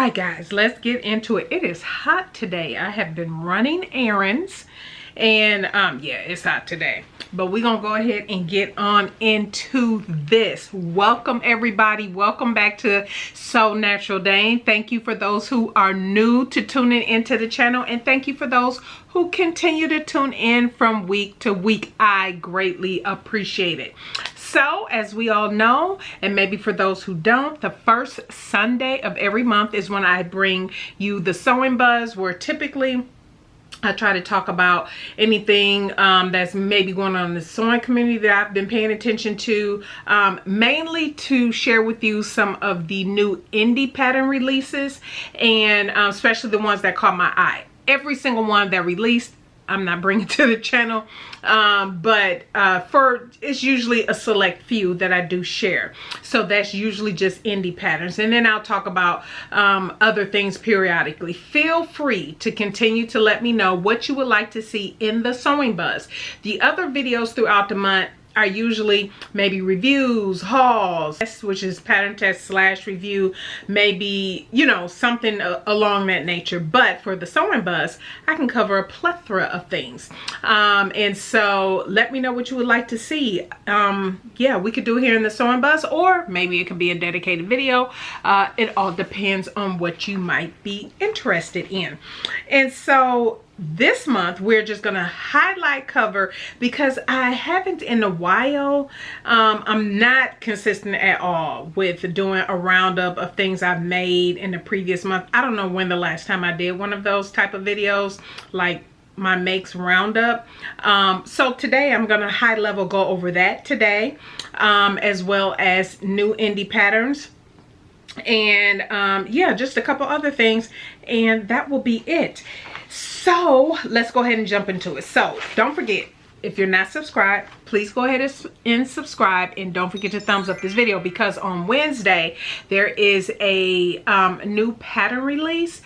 right, guys, let's get into it. It is hot today. I have been running errands, and yeah, it's hot today. But we're gonna go ahead and get on into this. Welcome everybody. Welcome back to SewNaturalDane. Thank you for those who are new to tuning into the channel, and thank you for those who continue to tune in from week to week. I greatly appreciate it. So, as we all know, and maybe for those who don't, the first Sunday of every month is when I bring you the Sewing Buzz, where typically I try to talk about anything that's maybe going on in the sewing community that I've been paying attention to, mainly to share with you some of the new indie pattern releases, and especially the ones that caught my eye. Every single one that released, I'm not bringing to the channel, but it's usually a select few that I do share. So that's usually just indie patterns, and then I'll talk about other things periodically. Feel free to continue to let me know what you would like to see in the Sewing Buzz. The other videos throughout the month are usually maybe reviews, hauls, which is pattern test / review, maybe, you know, something along that nature. But for the Sewing Buzz, I can cover a plethora of things. And so let me know what you would like to see. Yeah, we could do it here in the Sewing Buzz, or maybe it could be a dedicated video. It all depends on what you might be interested in. And so this month we're just gonna highlight cover, because I haven't in a while. I'm not consistent at all with doing a roundup of things I've made in the previous month. I don't know when the last time I did one of those type of videos, like my makes roundup. So today I'm gonna high level go over that today, as well as new indie patterns, and yeah, just a couple other things, and that will be it. So let's go ahead and jump into it. So don't forget, if you're not subscribed, please go ahead and subscribe, and don't forget to thumbs up this video, because on Wednesday there is a new pattern release,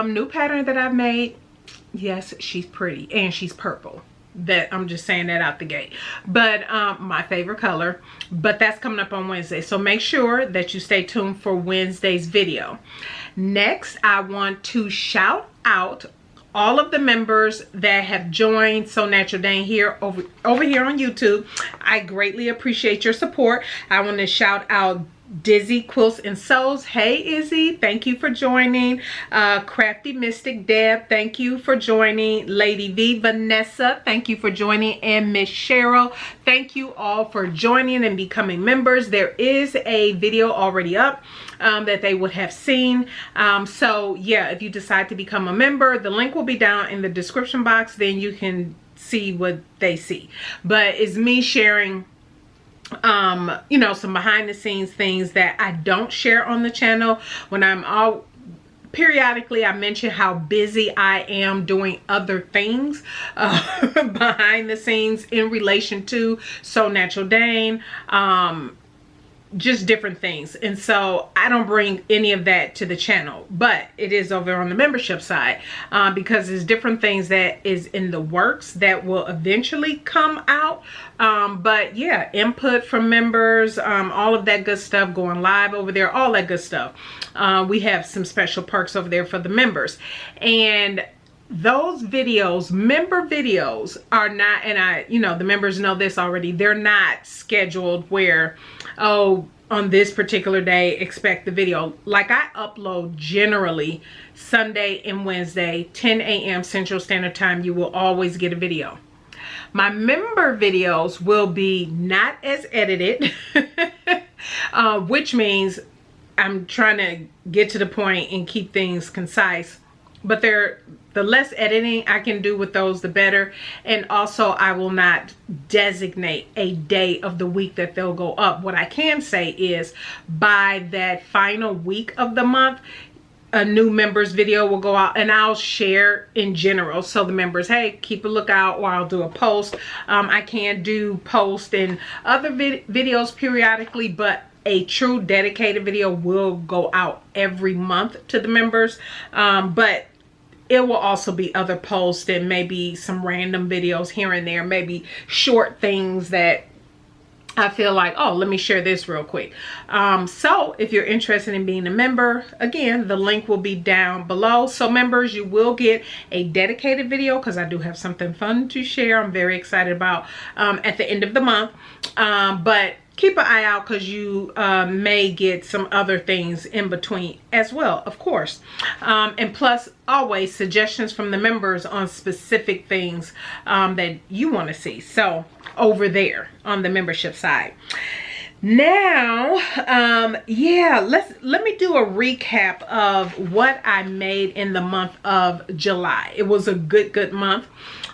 new pattern that I've made. Yes, she's pretty, and she's purple. That I'm just saying that out the gate, but my favorite color. But that's coming up on Wednesday, so make sure that you stay tuned for Wednesday's video. Next, I want to shout out all of the members that have joined SewNaturalDane here over here on YouTube. I greatly appreciate your support. I want to shout out Dizzy Quilts and Sews. Hey Izzy, thank you for joining. Crafty Mystic Deb, thank you for joining. Lady V, Vanessa, thank you for joining. And Miss Cheryl, thank you all for joining and becoming members. There is a video already up that they would have seen. So yeah, if you decide to become a member, the link will be down in the description box. Then you can see what they see. But it's me sharing you know, some behind the scenes things that I don't share on the channel. When I'm all periodically, I mention how busy I am doing other things behind the scenes in relation to SewNaturalDane, just different things. And so I don't bring any of that to the channel, but it is over on the membership side, because there's different things that is in the works that will eventually come out. But yeah, input from members, all of that good stuff, going live over there, all that good stuff. We have some special perks over there for the members, and those videos, member videos, are not, and you know, the members know this already, they're not scheduled where, oh, on this particular day expect the video. Like, I upload generally Sunday and Wednesday, 10 a.m. Central Standard Time. You will always get a video. My member videos will be not as edited, which means I'm trying to get to the point and keep things concise. But the less editing I can do with those, the better. And also, I will not designate a day of the week that they'll go up. What I can say is, by that final week of the month, a new members video will go out, and I'll share in general. So the members, hey, keep a lookout, or I'll do a post. I can do post and other videos periodically, but a true dedicated video will go out every month to the members. But it will also be other posts and maybe some random videos here and there, maybe short things that I feel like, oh, let me share this real quick. So if you're interested in being a member, again, the link will be down below. So members, you will get a dedicated video because I do have something fun to share. I'm very excited about at the end of the month. But keep an eye out because you may get some other things in between as well, of course. And plus, always suggestions from the members on specific things that you want to see. So over there on the membership side. Now, yeah, let me do a recap of what I made in the month of July. It was a good month.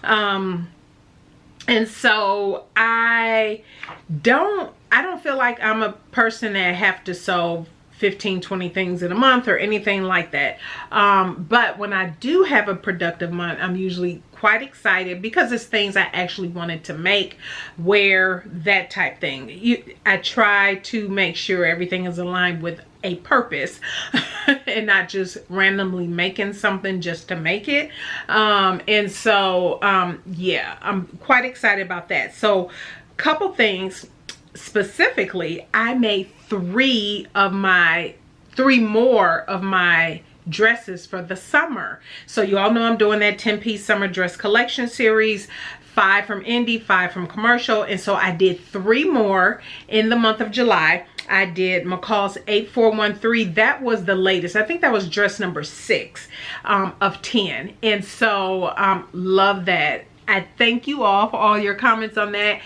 And so I don't feel like I'm a person that have to sew 15, 20 things in a month or anything like that. But when I do have a productive month, I'm usually quite excited because it's things I actually wanted to make, wear, that type thing. I try to make sure everything is aligned with a purpose and not just randomly making something just to make it. And so, yeah, I'm quite excited about that. So, couple things. Specifically, I made three more of my dresses for the summer. So you all know I'm doing that 10-piece summer dress collection series, 5 from indie, 5 from commercial. And so I did 3 more in the month of July. I did McCall's 8413. That was the latest. I think that was dress number 6 of 10. And so love that. I thank you all for all your comments on that.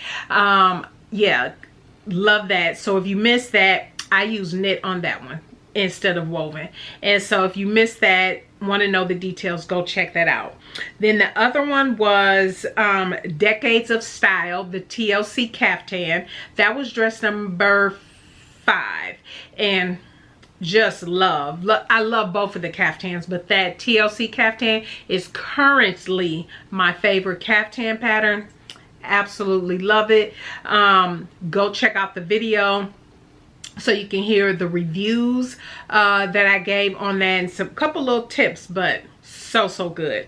Yeah, love that. So if you missed that, I use knit on that one instead of woven. And so if you missed that, want to know the details, go check that out. Then the other one was Decades of Style, the TLC caftan. That was dress number 5. And just love. I love both of the caftans, but that TLC caftan is currently my favorite caftan pattern. Absolutely love it. Go check out the video so you can hear the reviews that I gave on that and some couple little tips, but so good.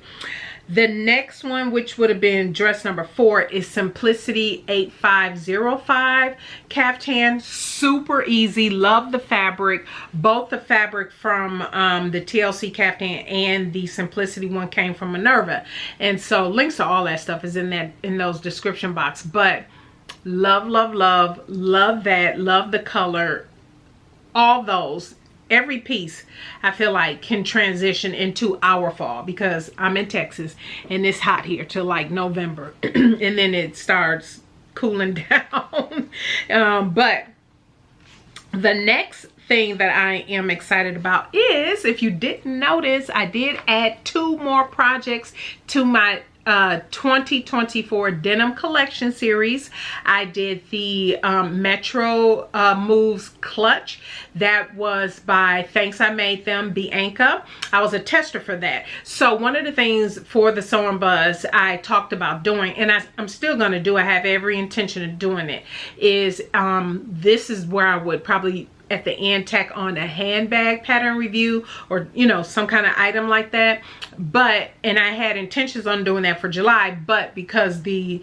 The next one, which would have been dress number 4, is Simplicity 8505 caftan. Super easy. Love the fabric. Both the fabric from the TLC caftan and the Simplicity one came from Minerva. And so links to all that stuff is in those description box. But love that. Love the color. All those. Every piece I feel like can transition into our fall because I'm in Texas and it's hot here till like November and then it starts cooling down. But the next thing that I am excited about is, if you didn't notice, I did add 2 more projects to my 2024 denim collection series. I did the Metro Moves clutch. That was by Thanks I Made Them, Bianca. I was a tester for that. So one of the things for the Sewing Buzz I talked about doing, and I'm still going to do, I have every intention of doing it, is this is where I would probably at the end tack on a handbag pattern review or, you know, some kind of item like that. But, and I had intentions on doing that for July, but because the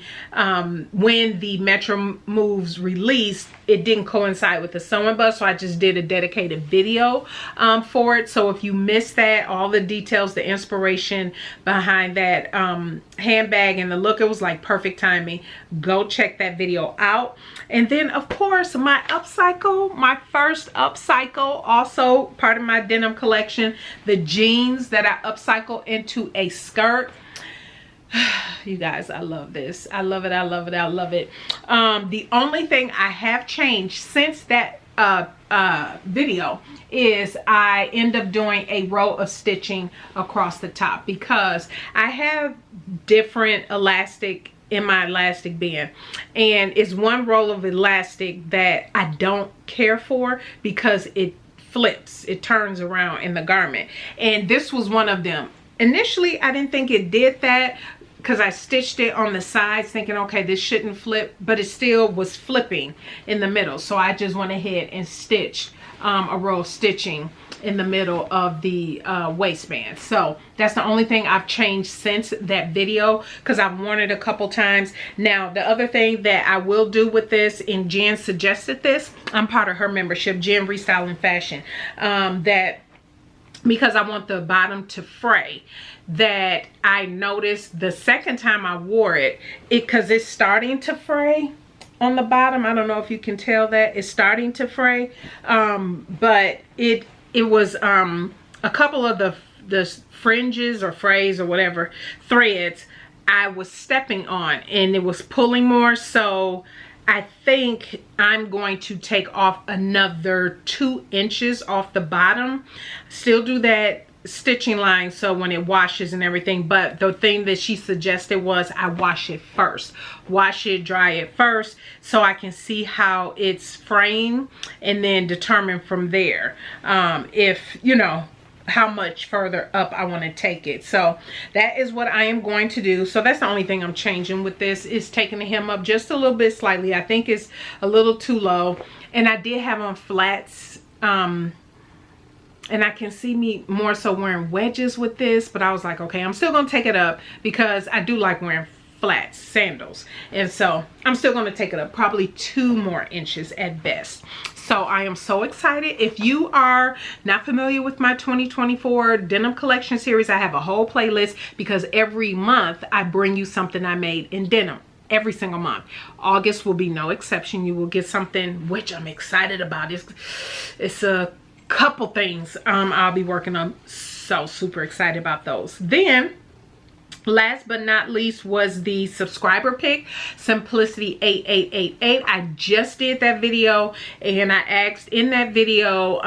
when the Metro Moves released, it didn't coincide with the Sewing Buzz, so I just did a dedicated video for it. So if you missed that, all the details, the inspiration behind that handbag and the look, it was like perfect timing. Go check that video out. And then of course my upcycle, my first upcycle, also part of my denim collection, the jeans that I upcycle into a skirt. You guys, I love this. I love it. I love it. I love it. The only thing I have changed since that video is I end up doing a row of stitching across the top because I have different elastic in my elastic bin, and it's one roll of elastic that I don't care for because it flips, it turns around in the garment, and this was one of them. Initially I didn't think it did that because I stitched it on the sides thinking, okay, this shouldn't flip, but it still was flipping in the middle. So I just went ahead and stitched a row of stitching in the middle of the waistband. So that's the only thing I've changed since that video, because I've worn it a couple times. Now the other thing that I will do with this, and Jen suggested this, I'm part of her membership, Jen Restyling Fashion, that because I want the bottom to fray, that I noticed the second time I wore it, because it's starting to fray on the bottom. I don't know if you can tell that it's starting to fray, but it was a couple of the fringes or frays or whatever threads I was stepping on, and it was pulling more. So I think I'm going to take off another 2 inches off the bottom. Still do that stitching line so when it washes and everything, but the thing that she suggested was I wash it first. Wash it, dry it first, so I can see how it's fraying, and then determine from there if, you know, how much further up I want to take it. So that is what I am going to do. So that's the only thing I'm changing with this, is taking the hem up just a little bit slightly. I think it's a little too low, and I did have on flats, and I can see me more so wearing wedges with this, but I was like, okay, I'm still gonna take it up because I do like wearing flats, sandals, and so I'm still gonna take it up probably 2 more inches at best. So I am so excited. If you are not familiar with my 2024 denim collection series, I have a whole playlist, because every month I bring you something I made in denim. Every single month. August will be no exception. You will get something which I'm excited about. It's a couple things I'll be working on. So super excited about those. Then last but not least was the subscriber pick, Simplicity 8888. I just did that video, and I asked in that video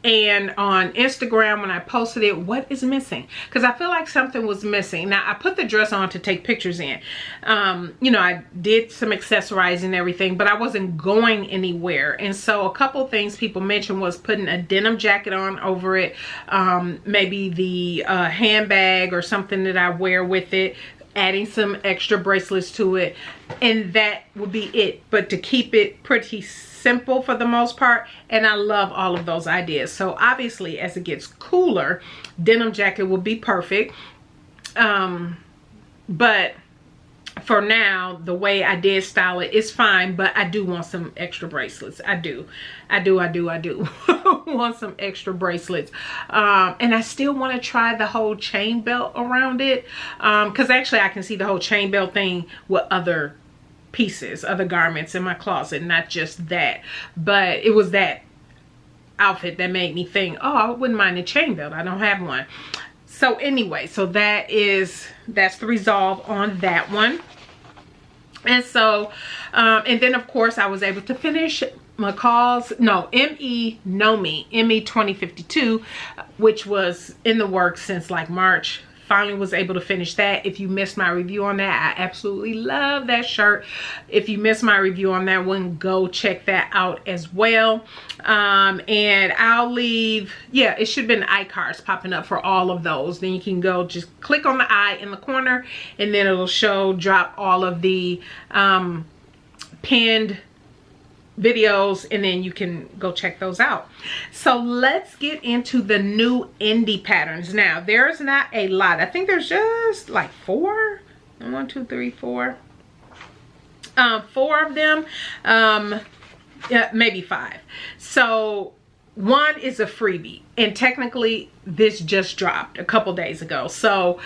and on Instagram when I posted it, what is missing? Because I feel like something was missing. Now I put the dress on to take pictures in. You know, I did some accessorizing and everything, but I wasn't going anywhere. And so a couple things people mentioned was putting a denim jacket on over it, maybe the handbag or something that I wear with it, adding some extra bracelets to it, and that would be it. But to keep it pretty simple for the most part, and I love all of those ideas. So obviously as it gets cooler, denim jacket will be perfect, but for now the way I did style it is fine. But I do want some extra bracelets. I do want some extra bracelets, and I still want to try the whole chain belt around it, because actually I can see the whole chain belt thing with other pieces, other garments in my closet, not just that. But it was that outfit that made me think, oh, I wouldn't mind a chain belt. I don't have one. So anyway, so that's the resolve on that one. And so and then of course I was able to finish McCall's ME 2052, which was in the works since like March. Finally was able to finish that. If you missed my review on that, I absolutely love that shirt. If you missed my review on that one, go check that out as well. And I'll leave, yeah, it should have been iCards popping up for all of those. Then you can go just click on the eye in the corner, and then it'll drop all of the pinned videos, and then you can go check those out. So let's get into the new indie patterns. Now there's not a lot. I think there's just like 4. 1, 2, 3, 4. 4 of them, yeah, maybe 5. So one is a freebie, and technically this just dropped a couple days ago. So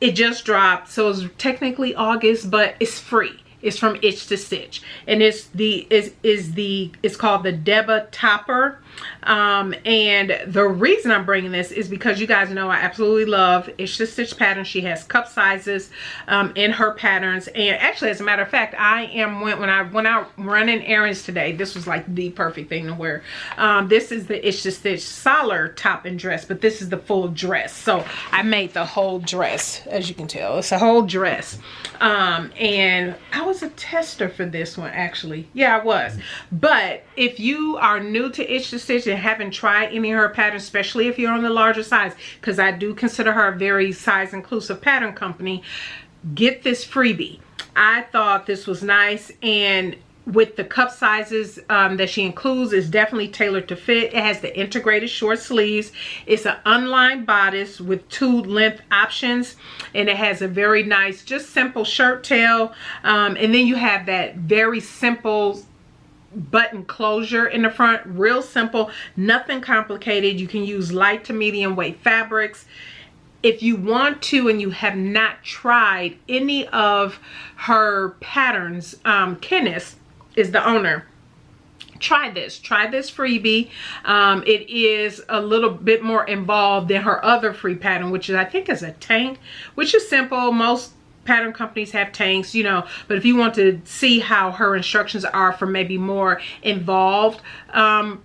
it just dropped, so it's technically August, but it's free. It's from Itch to Stitch, and it's called the Deba Topper. And the reason I'm bringing this is because you guys know I absolutely love Itch to Stitch patterns. She has cup sizes in her patterns, and actually, as a matter of fact, when I went out running errands today, this was like the perfect thing to wear. This is the Itch to Stitch Solar top and dress, but this is the full dress. So I made the whole dress, as you can tell. It's a whole dress. And I was a tester for this one, actually. Yeah, I was. But if you are new to Itch to Stitch and haven't tried any of her patterns, especially if you're on the larger size, because I do consider her a very size inclusive pattern company, get this freebie. I thought this was nice, and with the cup sizes that she includes, is definitely tailored to fit. It has the integrated short sleeves. It's an unlined bodice with 2 length options, and it has a very nice, just simple shirt tail. And then you have that very simple button closure in the front. Real simple, nothing complicated. You can use light to medium weight fabrics. If you want to and you have not tried any of her patterns, Kenneth is the owner, try this freebie. It is a little bit more involved than her other free pattern, which is, I think, is a tank, which is simple. Most pattern companies have tanks, you know, but if you want to see how her instructions are for maybe more involved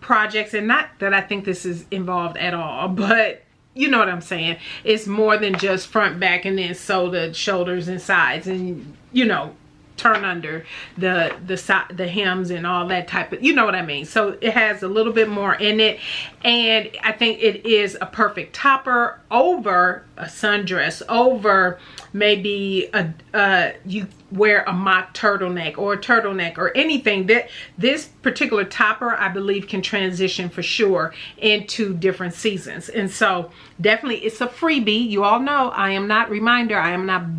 projects, and not that I think this is involved at all, but you know what I'm saying, it's more than just front, back, and then sew the shoulders and sides, and you know, turn under the hems and all that type of, you know what I mean. So it has a little bit more in it, and I think it is a perfect topper over a sundress, over maybe you wear a mock turtleneck or a turtleneck or anything. That this particular topper, I believe, can transition for sure into different seasons. And so definitely it's a freebie. You all know I am not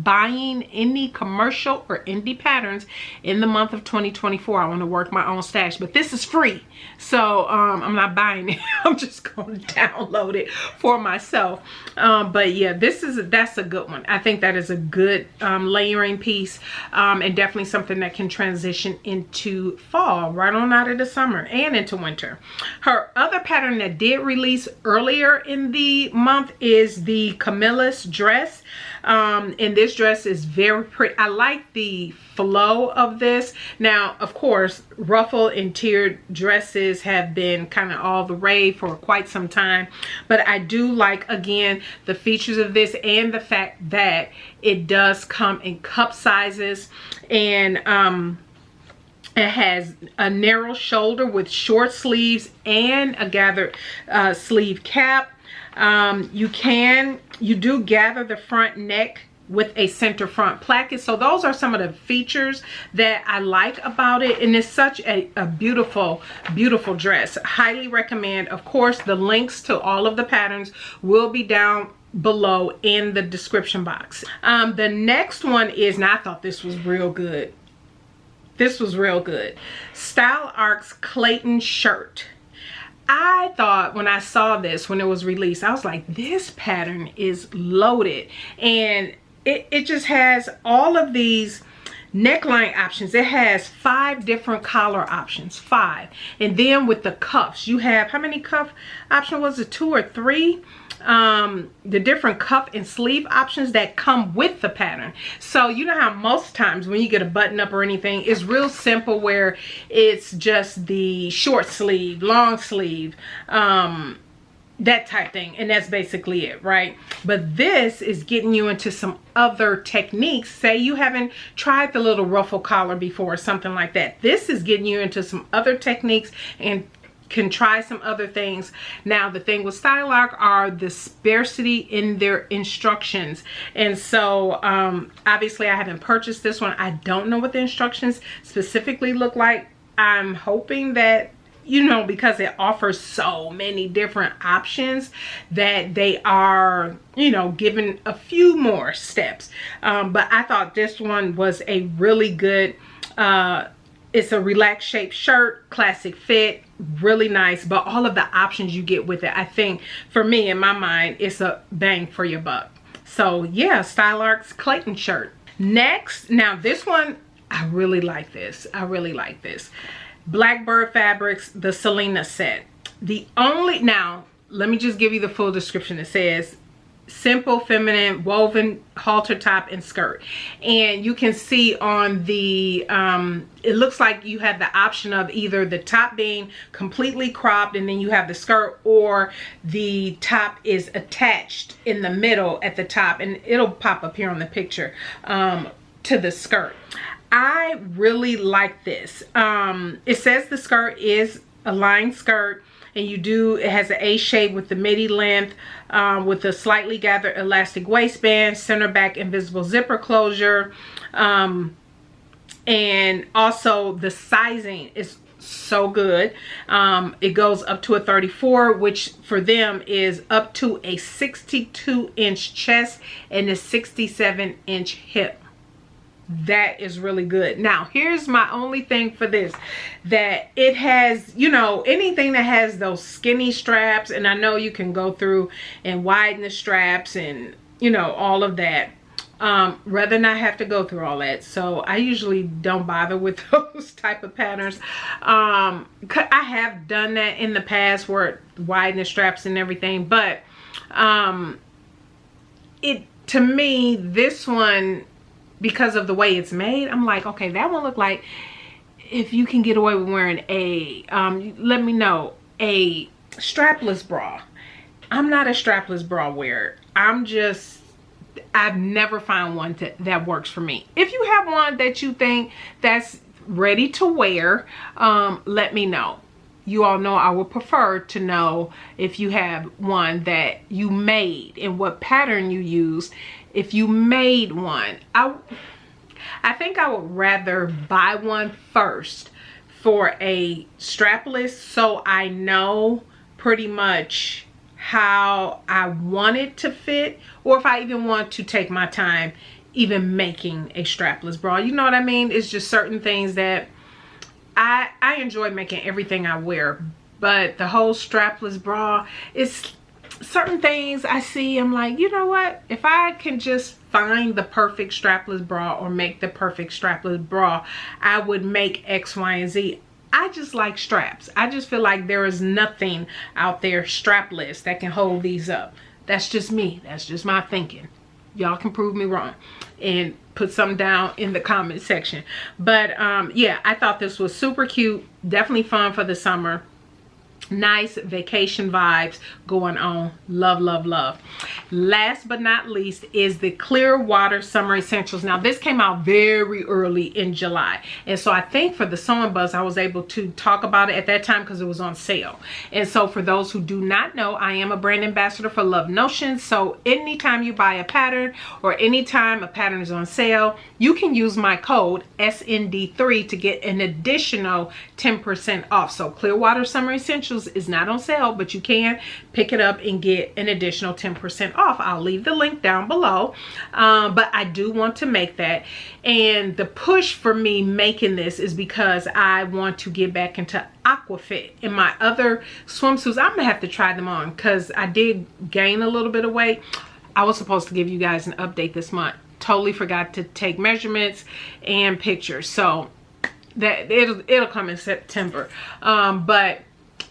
buying any commercial or indie patterns in the month of 2024. I want to work my own stash, but this is free, so I'm not buying it. I'm just going to download it for myself. But yeah, that's a good one. I think that is a good layering piece, and definitely something that can transition into fall, right on out of the summer and into winter. Her other pattern that did release earlier in the month is the Camilla's dress. And this dress is very pretty. I like the flow of this. Now, of course, ruffle and tiered dresses have been kind of all the rage for quite some time, but I do like, again, the features of this and the fact that it does come in cup sizes, and it has a narrow shoulder with short sleeves and a gathered sleeve cap. You do gather the front neck with a center front placket. So those are some of the features that I like about it, and it's such a beautiful, beautiful dress. Highly recommend. Of course, the links to all of the patterns will be down below in the description box. The next one is, now I thought this was real good. This was real good. Style Arc's Clayton shirt. I thought when I saw this, when it was released, I was like, this pattern is loaded, and it just has all of these neckline options. It has 5 different collar options, 5. And then with the cuffs, you have, how many cuff options was it, 2 or 3? The different cuff and sleeve options that come with the pattern. So you know how most times when you get a button up or anything, it's real simple, where it's just the short sleeve, long sleeve, that type thing, and that's basically it, right? But this is getting you into some other techniques. Say you haven't tried the little ruffle collar before or something like that. This is getting you into some other techniques and can try some other things. Now, the thing with Style Arc are the sparsity in their instructions, and so obviously I haven't purchased this one. I don't know what the instructions specifically look like. I'm hoping that, you know, because it offers so many different options, that they are, you know, given a few more steps. But I thought this one was a really good, it's a relaxed shape shirt, classic fit, really nice, but all of the options you get with it, I think, for me, in my mind, it's a bang for your buck. So yeah, Style Arc's Clayton shirt. Next, now this one, I really like this. I really like this. Blackbird Fabrics, the Selena set. Now, let me just give you the full description. It says, simple, feminine, woven halter top and skirt. And you can see on the, it looks like you have the option of either the top being completely cropped and then you have the skirt, or the top is attached in the middle at the top, and it'll pop up here on the picture, to the skirt. I really like this. It says the skirt is a lined skirt, and it has an A shape with the midi length, with a slightly gathered elastic waistband, center back invisible zipper closure. And also the sizing is so good. It goes up to a 34, which for them is up to a 62-inch chest and a 67-inch hip. That is really good. Now here's my only thing for this, that it has, you know, anything that has those skinny straps, and I know you can go through and widen the straps and, you know, all of that. Rather not have to go through all that, so I usually don't bother with those type of patterns. I have done that in the past where it widen the straps and everything, but to me, this one, because of the way it's made, I'm like, okay, that one look like if you can get away with wearing a let me know, a strapless bra. I'm not a strapless bra wearer. I've never found one that works for me. If you have one that you think that's ready to wear, let me know. You all know I would prefer to know if you have one that you made and what pattern you use. If you made one, I think I would rather buy one first for a strapless, so I know pretty much how I want it to fit, or if I even want to take my time even making a strapless bra. You know what I mean? It's just certain things that I enjoy making everything I wear, but the whole strapless bra, is certain things I see, I'm like, you know what, if I can just find the perfect strapless bra or make the perfect strapless bra, I would make X, Y, and Z. I just like straps. I just feel like there is nothing out there strapless that can hold these up. That's just me. That's just my thinking. Y'all can prove me wrong and put some down in the comment section. But yeah, I thought this was super cute. Definitely fun for the summer. Nice vacation vibes going on. Love, love, love. Last but not least is the Clearwater Summer Essentials. Now this came out very early in July, and so I think for the Sewing Buzz I was able to talk about it at that time because it was on sale. And so for those who do not know, I am a brand ambassador for Love Notions. So anytime you buy a pattern or anytime a pattern is on sale, you can use my code SND3 to get an additional 10% off. So Clearwater Summer Essentials is not on sale, but you can pick it up and get an additional 10% off. I'll leave the link down below, but I do want to make that. And the push for me making this is because I want to get back into aquafit. In my other swimsuits, I'm gonna have to try them on because I did gain a little bit of weight. I was supposed to give you guys an update this month, totally forgot to take measurements and pictures, so that it'll come in September. But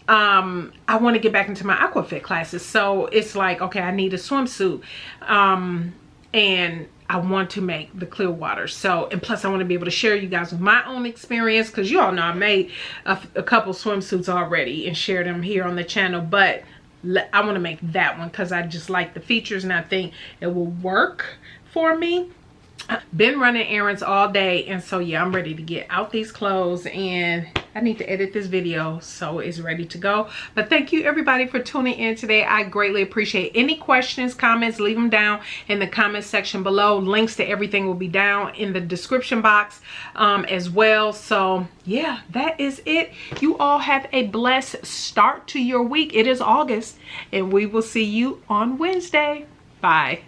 I want to get back into my aquafit classes, so it's like, okay, I need a swimsuit, and I want to make the Clearwater. So, and plus I want to be able to share you guys with my own experience, because you all know I made a couple swimsuits already and shared them here on the channel, but I want to make that one because I just like the features and I think it will work for me. Been running errands all day, and so yeah, I'm ready to get out these clothes, and I need to edit this video so it's ready to go. But thank you everybody for tuning in today. I greatly appreciate any questions, comments, leave them down in the comment section below. Links to everything will be down in the description box as well. So yeah, that is it. You all have a blessed start to your week. It is August, and we will see you on Wednesday. Bye.